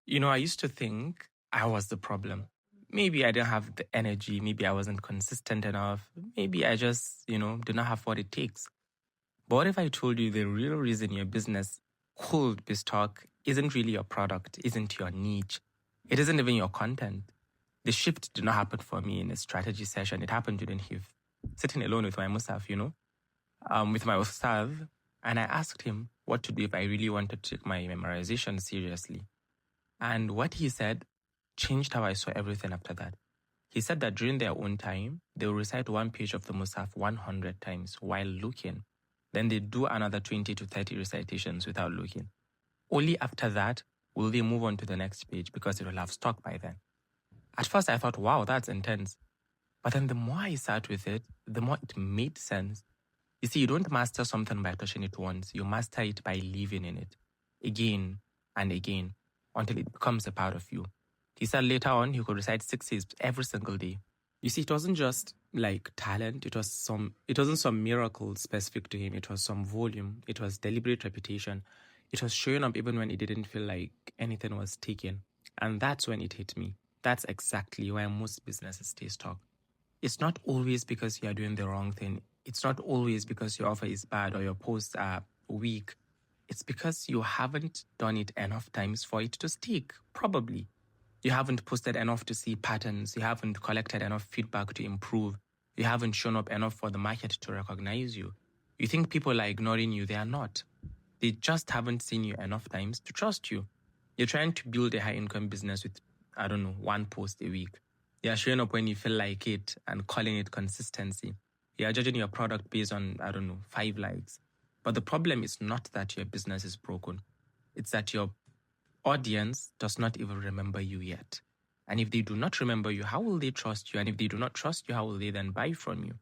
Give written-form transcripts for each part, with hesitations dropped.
I used to think I was the problem. Maybe I didn't have the energy. Maybe I wasn't consistent enough. Maybe I just, did not have what it takes. But what if I told you the real reason your business could be stuck isn't really your product, isn't your niche, it isn't even your content? The shift did not happen for me in a strategy session. It happened during HIF, sitting alone with my Musaf, with my Ustad. And I asked him what to do if I really wanted to take my memorization seriously. And what he said changed how I saw everything after that. He said that during their own time, they will recite one page of the Musaf 100 times while looking. Then they do another 20 to 30 recitations without looking. Only after that will they move on to the next page because it will have stopped by then. At first, I thought, wow, that's intense. But then the more I sat with it, the more it made sense. You see, you don't master something by touching it once. You master it by living in it again and again until it becomes a part of you. He said later on, he could recite 6 hizbs every single day. You see, it wasn't just like talent. It wasn't some miracle specific to him. It was some volume. It was deliberate repetition. It was showing up even when it didn't feel like anything was taken. And that's when it hit me. That's exactly why most businesses stay stuck. It's not always because you are doing the wrong thing. It's not always because your offer is bad or your posts are weak. It's because you haven't done it enough times for it to stick, probably. You haven't posted enough to see patterns. You haven't collected enough feedback to improve. You haven't shown up enough for the market to recognize you. You think people are ignoring you. They are not. They just haven't seen you enough times to trust you. You're trying to build a high-income business with, one post a week. You're showing up when you feel like it and calling it consistency. You're judging your product based on, 5 likes. But the problem is not that your business is broken. It's that your audience does not even remember you yet. And if they do not remember you, how will they trust you? And if they do not trust you, how will they then buy from you?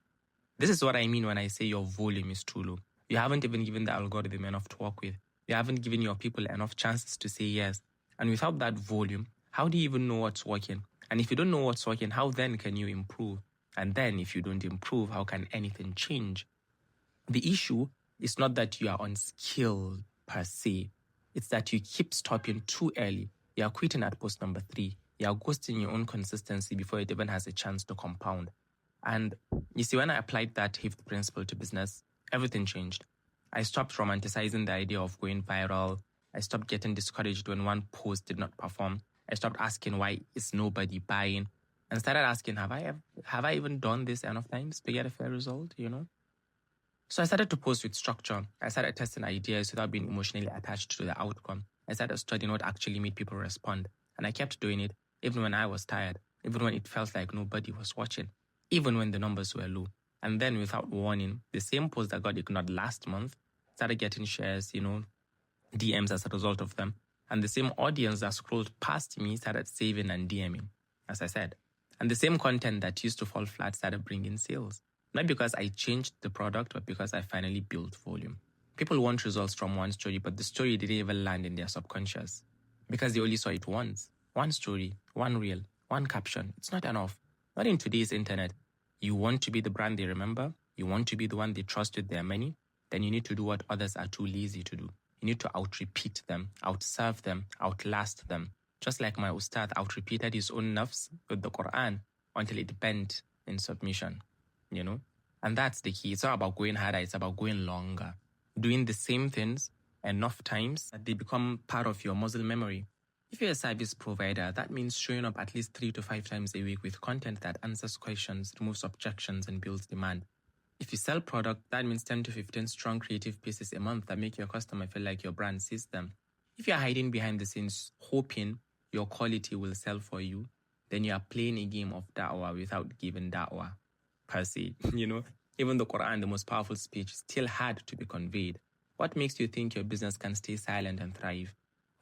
This is what I mean when I say your volume is too low. You haven't even given the algorithm enough to work with. You haven't given your people enough chances to say yes. And without that volume, how do you even know what's working? And if you don't know what's working, how then can you improve? And then if you don't improve, how can anything change? The issue is not that you are unskilled per se. It's that you keep stopping too early. You are quitting at post number 3. You are ghosting your own consistency before it even has a chance to compound. And you see, when I applied that HIFT principle to business, everything changed. I stopped romanticizing the idea of going viral. I stopped getting discouraged when one post did not perform. I stopped asking why is nobody buying, and started asking, have I even done this enough times to get a fair result, So I started to post with structure. I started testing ideas without being emotionally attached to the outcome. I started studying what actually made people respond. And I kept doing it, even when I was tired, even when it felt like nobody was watching, even when the numbers were low. And then without warning, the same post that got ignored last month started getting shares, DMs as a result of them. And the same audience that scrolled past me started saving and DMing, as I said. And the same content that used to fall flat started bringing sales. Not because I changed the product, but because I finally built volume. People want results from one story, but the story didn't even land in their subconscious because they only saw it once. One story, one reel, one caption. It's not enough. Not in today's internet. You want to be the brand they remember? You want to be the one they trust with their money? Then you need to do what others are too lazy to do. You need to out-repeat them, out-serve them, outlast them. Just like my Ustad out-repeated his own nafs with the Quran until it bent in submission, And that's the key. It's not about going harder, it's about going longer. Doing the same things enough times that they become part of your muscle memory. If you're a service provider, that means showing up at least 3 to 5 times a week with content that answers questions, removes objections, and builds demand. If you sell product, that means 10 to 15 strong creative pieces a month that make your customer feel like your brand sees them. If you're hiding behind the scenes, hoping your quality will sell for you, then you are playing a game of da'wah without giving da'wah, per se. Even the Quran, the most powerful speech, still had to be conveyed. What makes you think your business can stay silent and thrive?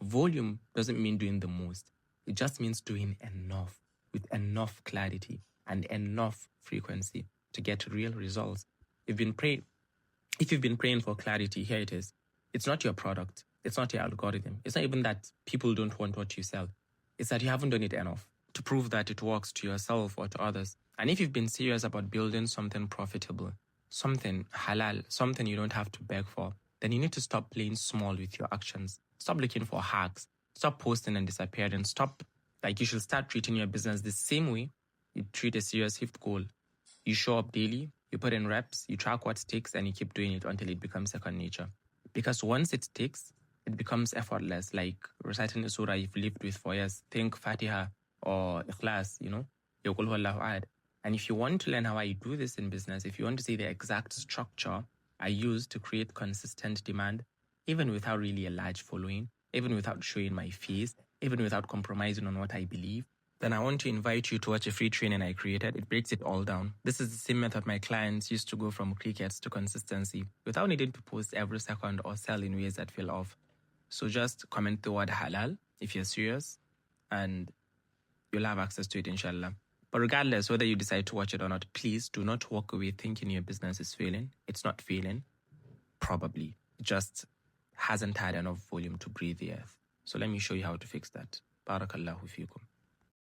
Volume doesn't mean doing the most. It just means doing enough, with enough clarity and enough frequency to get real results. If you've been praying for clarity, here it is. It's not your product. It's not your algorithm. It's not even that people don't want what you sell. It's that you haven't done it enough to prove that it works to yourself or to others. And if you've been serious about building something profitable, something halal, something you don't have to beg for, then you need to stop playing small with your actions. Stop looking for hacks. Stop posting and disappearing. Stop. Like, you should start treating your business the same way you treat a serious fifth goal. You show up daily, you put in reps, you track what sticks, and you keep doing it until it becomes second nature. Because once it sticks, it becomes effortless. Like reciting a surah you've lived with for years. Think Fatiha or Ikhlas, Yaqul Huwallahu Ahad. And if you want to learn how I do this in business, if you want to see the exact structure I use to create consistent demand, even without really a large following, even without showing my face, even without compromising on what I believe, then I want to invite you to watch a free training I created. It breaks it all down. This is the same method my clients used to go from crickets to consistency without needing to post every second or sell in ways that feel off. So just comment the word halal if you're serious, and you'll have access to it, inshallah. But regardless, whether you decide to watch it or not, please do not walk away thinking your business is failing. It's not failing. Probably. It just hasn't had enough volume to breathe the earth. So let me show you how to fix that. Barakallahu fiikum.